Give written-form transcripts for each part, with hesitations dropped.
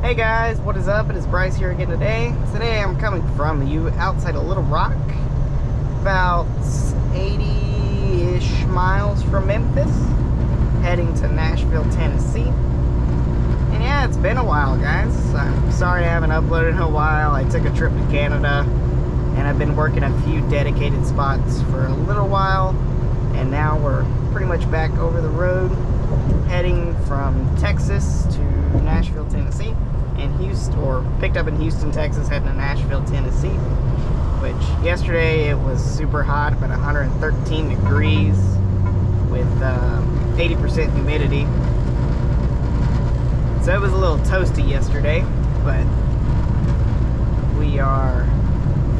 Hey guys, what is up? It is Bryce here again today. Today I'm coming from you outside of Little Rock, about 80-ish miles from Memphis, heading to Nashville, Tennessee. And yeah, it's been a while, guys. I'm sorry I haven't uploaded in a while. I took a trip to Canada, and I've been working a few dedicated spots for a little while, and now we're pretty much back over the road, heading from Texas to Nashville, Tennessee, and Houston, or picked up in Houston, Texas, heading to Nashville, Tennessee, which yesterday it was super hot, about 113 degrees with 80% humidity. So it was a little toasty yesterday, but we are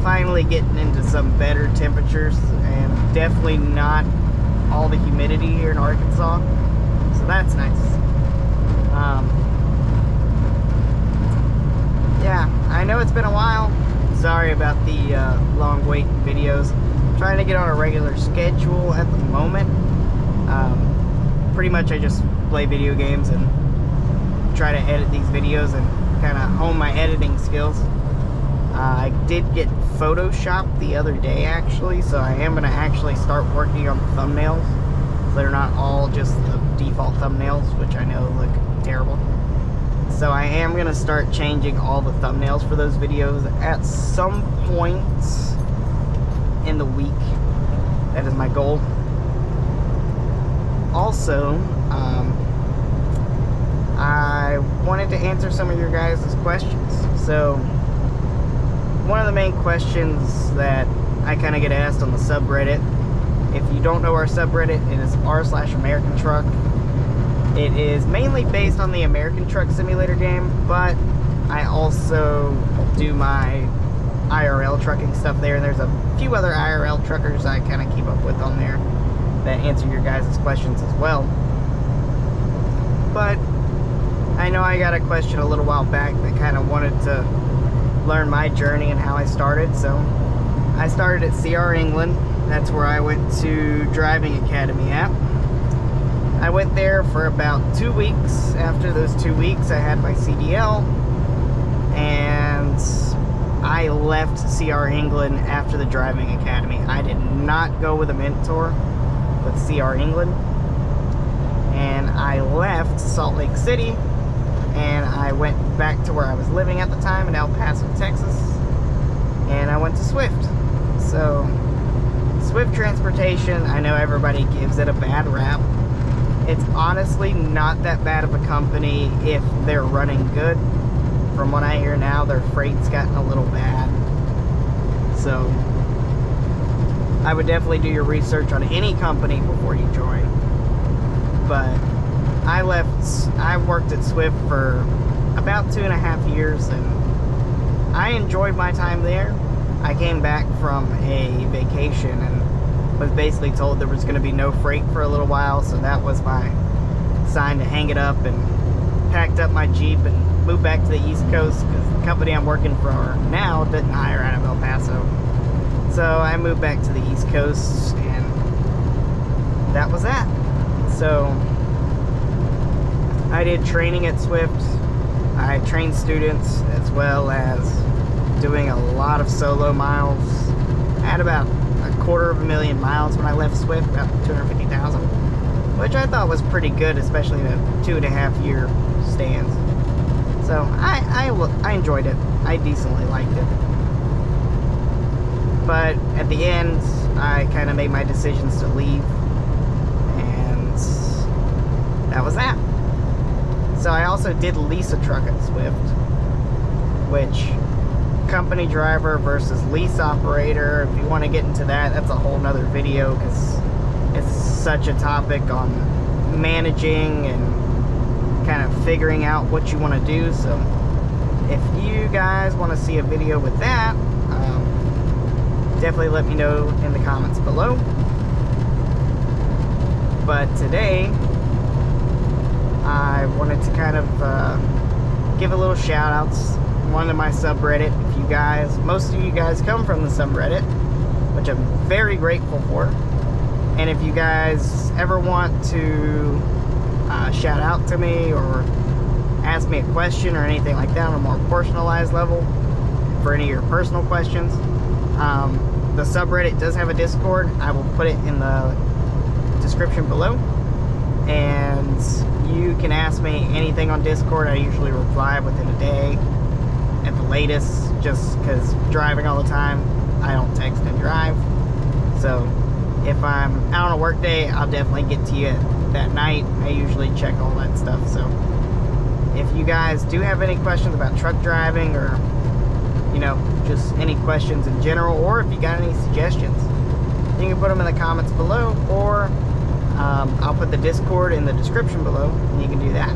finally getting into some better temperatures, and definitely not all the humidity here in Arkansas, so that's nice. Yeah, I know it's been a while. Sorry about the long wait in videos. I'm trying to get on a regular schedule at the moment. Pretty much I just play video games and try to edit these videos and kind of hone my editing skills. I did get Photoshop the other day, actually, so I am going to actually start working on the thumbnails. So they're not all just the default thumbnails, which I know look terrible. So I am going to start changing all the thumbnails for those videos at some point in the week. That is my goal. Also, I wanted to answer some of your guys' questions. So one of the main questions that I kind of get asked on the subreddit, if you don't know our subreddit, it is r/American Truck. It is mainly based on the American Truck Simulator game, but I also do my IRL trucking stuff there, and there's a few other IRL truckers I kind of keep up with on there that answer your guys' questions as well. But I know I got a question a little while back that kind of wanted to learn my journey and how I started. So I started at CR England. That's where I went to driving academy at. I went there for about 2 weeks. After those 2 weeks, I had my CDL, and I left CR England after the driving academy. I did not go with a mentor with CR England, and I left Salt Lake City, and I went back to where I was living at the time in El Paso, Texas, and I went to Swift. So Swift Transportation, I know everybody gives it a bad rap. It's honestly not that bad of a company if they're running good. From what I hear now, their freight's gotten a little bad. So I would definitely do your research on any company before you join. But I worked at Swift for about 2.5 years, and I enjoyed my time there. I came back from a vacation and was basically told there was going to be no freight for a little while, so that was my sign to hang it up, and packed up my Jeep and moved back to the East Coast, because the company I'm working for now didn't hire out of El Paso. So I moved back to the East Coast, and that was that. So I did training at Swift. I trained students, as well as doing a lot of solo miles. I had about 250,000 miles when I left Swift, about 250,000, which I thought was pretty good, especially in a 2.5-year stance. So I enjoyed it. I decently liked it. But at the end, I kind of made my decisions to leave, and that was that. So I also did lease a truck at Swift, which company driver versus lease operator, if you want to get into that, that's a whole nother video, because it's such a topic on managing and kind of figuring out what you want to do. So if you guys want to see a video with that, definitely let me know in the comments below. But today I wanted to kind of give a little shout outs. One to my subreddit. If you guys, most of you guys come from the subreddit, which I'm very grateful for. And if you guys ever want to shout out to me or ask me a question or anything like that on a more personalized level for any of your personal questions. The subreddit does have a Discord. I will put it in the description below, and you can ask me anything on Discord. I usually reply within a day at the latest, just because driving all the time, I don't text and drive. So if I'm out on a work day, I'll definitely get to you that night. I usually check all that stuff. So if you guys do have any questions about truck driving, or you know, just any questions in general, or if you got any suggestions, you can put them in the comments below, or I'll put the Discord in the description below, and you can do that.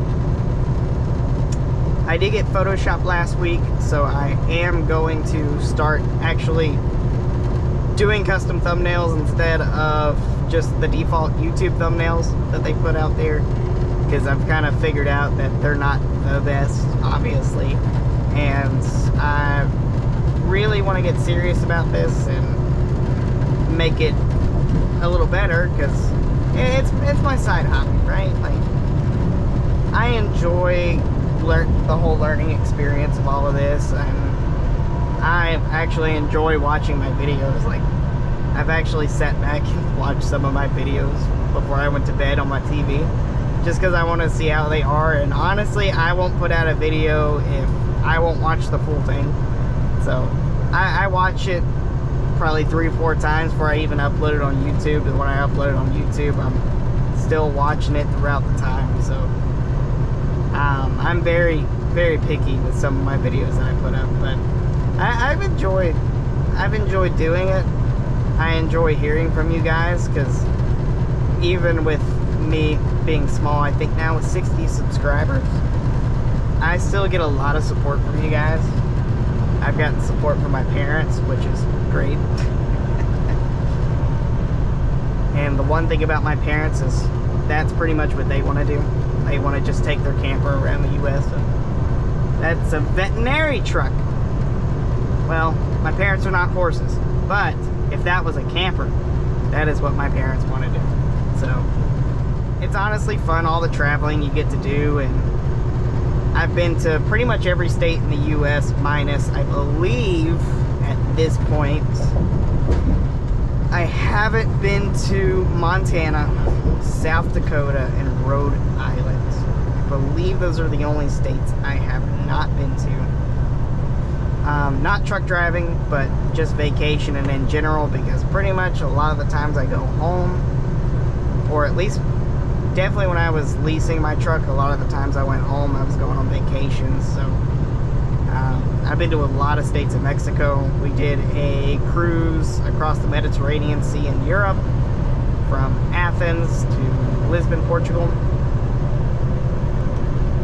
I did get Photoshopped last week, so I am going to start actually doing custom thumbnails instead of just the default YouTube thumbnails that they put out there, because I've kind of figured out that they're not the best, obviously, and I really want to get serious about this and make it a little better, because it's my side hobby, right? Like, I enjoy the whole learning experience of all of this, and I actually enjoy watching my videos. Like, I've actually sat back and watched some of my videos before I went to bed on my TV, just because I want to see how they are. And honestly, I won't put out a video if I won't watch the full thing. So I watch it probably 3 or 4 times before I even upload it on YouTube. And when I upload it on YouTube, I'm still watching it throughout the time. So I'm very, very picky with some of my videos that I put up, but I've enjoyed doing it. I enjoy hearing from you guys, because even with me being small, I think now with 60 subscribers, I still get a lot of support from you guys. I've gotten support from my parents, which is great. And the one thing about my parents is that's pretty much what they want to do. They want to just take their camper around the U.S. and that's a veterinary truck. Well, my parents are not horses, but if that was a camper, that is what my parents want to do. So it's honestly fun, all the traveling you get to do, and I've been to pretty much every state in the U.S. minus, I believe, at this point, I haven't been to Montana, South Dakota, and Rhode Island. I believe those are the only states I have not been to. Not truck driving, but just vacation and in general, because pretty much a lot of the times I go home, or at least definitely when I was leasing my truck, a lot of the times I went home, I was going on vacations. So I've been to a lot of states in Mexico. We did a cruise across the Mediterranean Sea in Europe, from Athens to Lisbon, Portugal.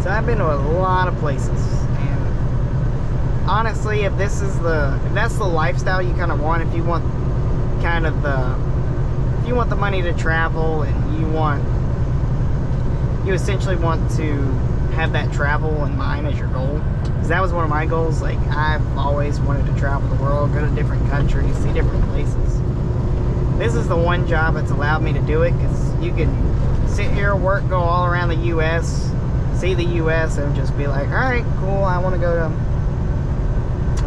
So I've been to a lot of places, and honestly, if that's the lifestyle you kind of want, if you want the money to travel, and you essentially want to have that travel in mind as your goal, because that was one of my goals. Like, I've always wanted to travel the world, go to different countries, see different places. This is the one job that's allowed me to do it, because you can sit here, work, go all around the U.S., see the U.S., and just be like, alright, cool, I want to go to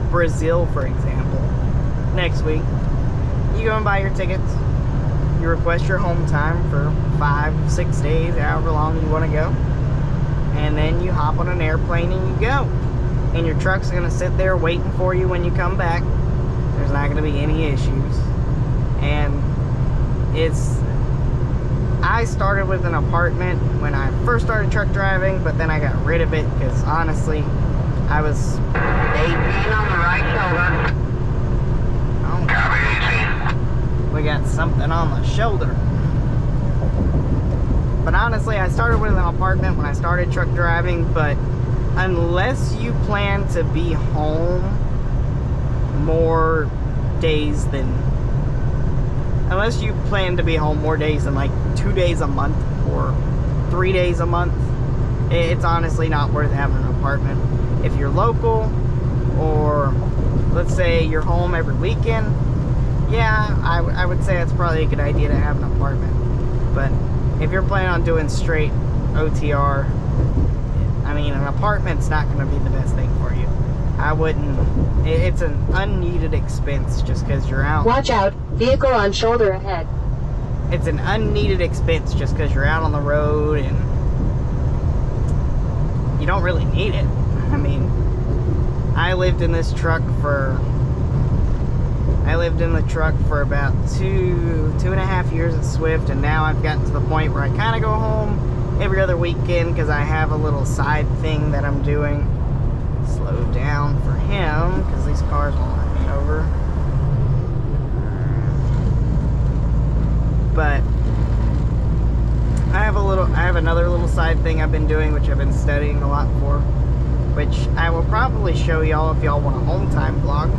Brazil, for example, next week. You go and buy your tickets, you request your home time for 5-6 days, however long you want to go, and then you hop on an airplane and you go, and your truck's going to sit there waiting for you when you come back. There's not going to be any issues. And I started with an apartment when I first started truck driving, but then I got rid of it because honestly, I was 18 on the right shoulder. Oh, we got something on the shoulder. But honestly, I started with an apartment when I started truck driving, but unless you plan to be home more days than like 2 days a month or 3 days a month, it's honestly not worth having an apartment. If you're local, or let's say you're home every weekend, yeah, I would say it's probably a good idea to have an apartment. But if you're planning on doing straight OTR, I mean, an apartment's not going to be the best thing for you. I wouldn't. It's an unneeded expense just because you're out. Watch out, vehicle on shoulder ahead. It's an unneeded expense just because you're out on the road and you don't really need it. I mean, I lived in the truck for about two and a half years at Swift, and now I've gotten to the point where I kind of go home every other weekend because I have a little side thing that I'm doing. Slow down for him because these cars won't let me over. But I have another little side thing I've been doing, which I've been studying a lot for, which I will probably show y'all if y'all want a home time vlog.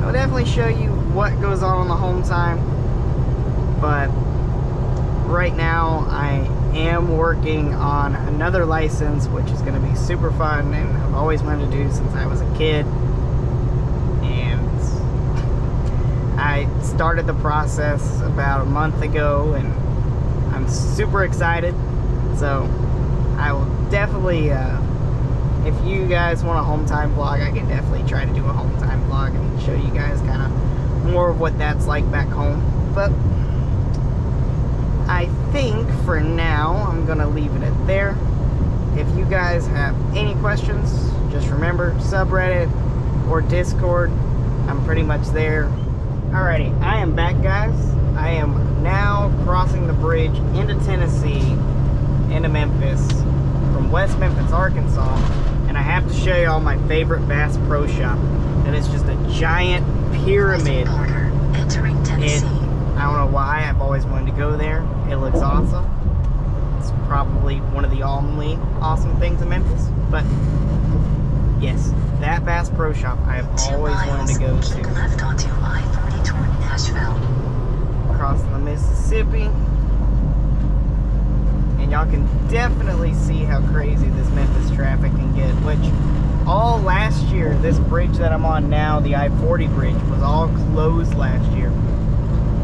I'll definitely show you what goes on the home time, but right now I am working on another license, which is going to be super fun, and I've always wanted to do since I was a kid. And I started the process about a month ago, and I'm super excited. So I will definitely, if you guys want a home time vlog, I can definitely try to do a home time vlog and show you guys kind of more of what that's like back home. But I think for now I'm gonna leave it at there. If you guys have any questions, just remember subreddit or Discord. I'm pretty much there. Alrighty, I am back, guys. I am now crossing the bridge into Tennessee, into Memphis, from West Memphis, Arkansas, and I have to show you all my favorite Bass Pro Shop. And it's just a giant pyramid. Entering Tennessee. I don't know why, I've always wanted to go there. It looks awesome. It's probably one of the only awesome things in Memphis. But yes, that Bass Pro Shop I have always wanted to go to. Keep left onto I-40 toward Nashville. Crossing the Mississippi. And y'all can definitely see how crazy this Memphis traffic can get, which all last year, this bridge that I'm on now, the I-40 bridge, was all closed last year.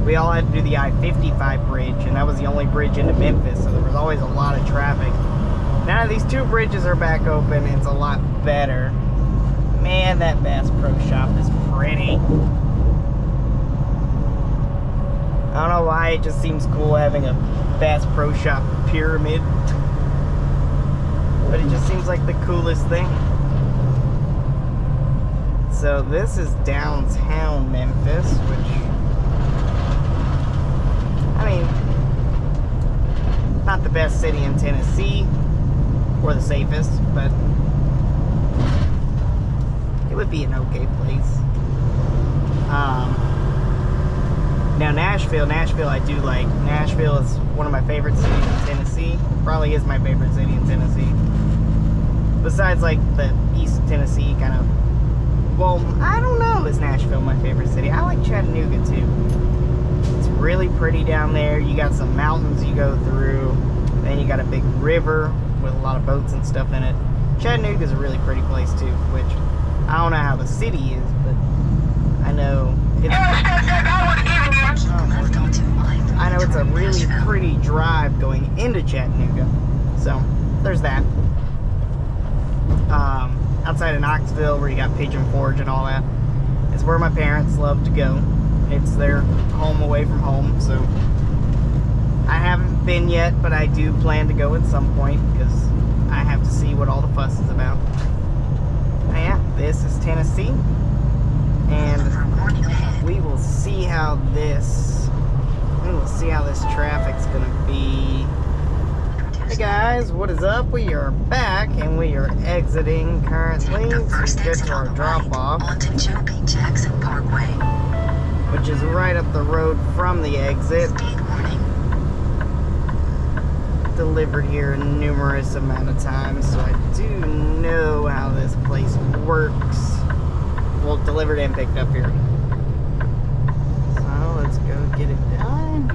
We all had to do the I-55 bridge, and that was the only bridge into Memphis, so there was always a lot of traffic. Now these two bridges are back open, it's a lot better. Man, that Bass Pro Shop is pretty. I don't know why, it just seems cool having a Bass Pro Shop pyramid. But it just seems like the coolest thing. So this is downtown Memphis, which, I mean, not the best city in Tennessee, or the safest, but it would be an okay place. Now Nashville I do like. Nashville is one of my favorite cities in Tennessee. Probably is my favorite city in Tennessee. Besides like the East Tennessee kind of, well, I don't know, is Nashville my favorite city? I like Chattanooga too. It's really pretty down there. You got some mountains you go through. Then you got a big river with a lot of boats and stuff in it. Chattanooga is a really pretty place too, which I don't know how the city is, but I know it's, I know it's a really pretty drive going into Chattanooga. So there's that. Outside of Knoxville, where you got Pigeon Forge and all that, is where my parents love to go. It's their home away from home, so I haven't been yet, but I do plan to go at some point because I have to see what all the fuss is about. Yeah, this is Tennessee, and we will see how this traffic's gonna be. Hey guys, what is up? We are back and we are exiting currently to get to our drop-off, onto Joby Jackson Parkway. which is right up the road from the exit. Speed warning. Delivered here numerous amount of times, so I do know how this place works. Well, delivered and picked up here. So let's go get it done.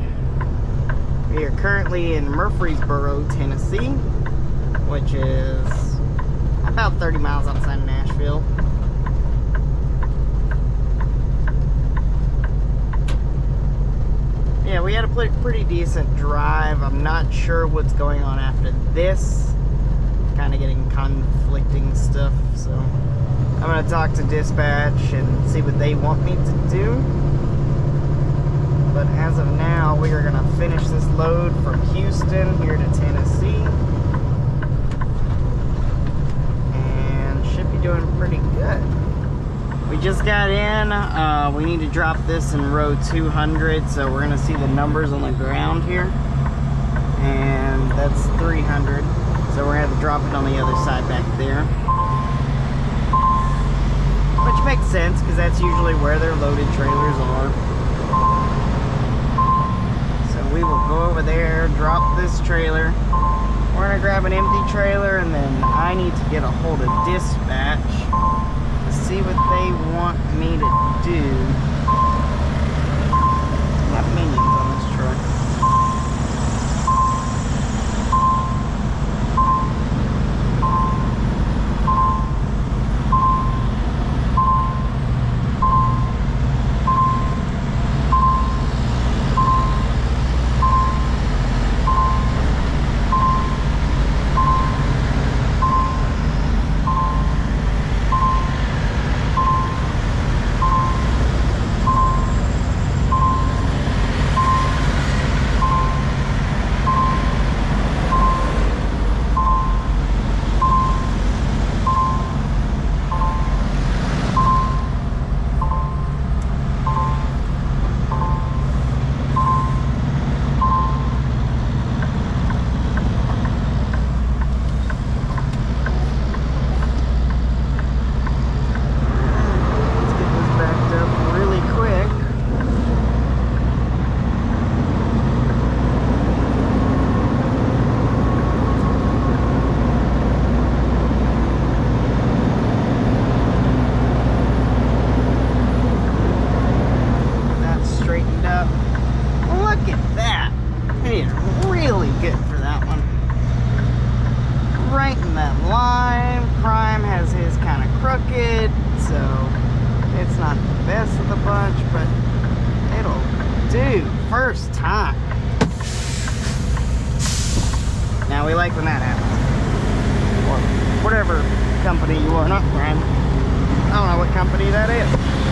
We are currently in Murfreesboro, Tennessee, which is about 30 miles outside of Nashville. Yeah, we had a pretty decent drive. I'm not sure what's going on after this kind of getting conflicting stuff. So I'm gonna talk to dispatch and see what they want me to do. But as of now, we are gonna finish this load from Houston here to Tennessee. And should be doing pretty good. We just got in. We need to drop this in row 200, so we're gonna see the numbers on the ground here. And that's 300. So we're gonna have to drop it on the other side back there. Which makes sense, because that's usually where their loaded trailers are. We will go over there, drop this trailer. We're gonna grab an empty trailer, and then I need to get a hold of dispatch to see what they want me to do. Got minions on this truck. Right in that line. Prime has his kind of crooked, so it's not the best of the bunch, but it'll do. First time. Now we like when that happens. Or whatever company you are, not Prime. I don't know what company that is.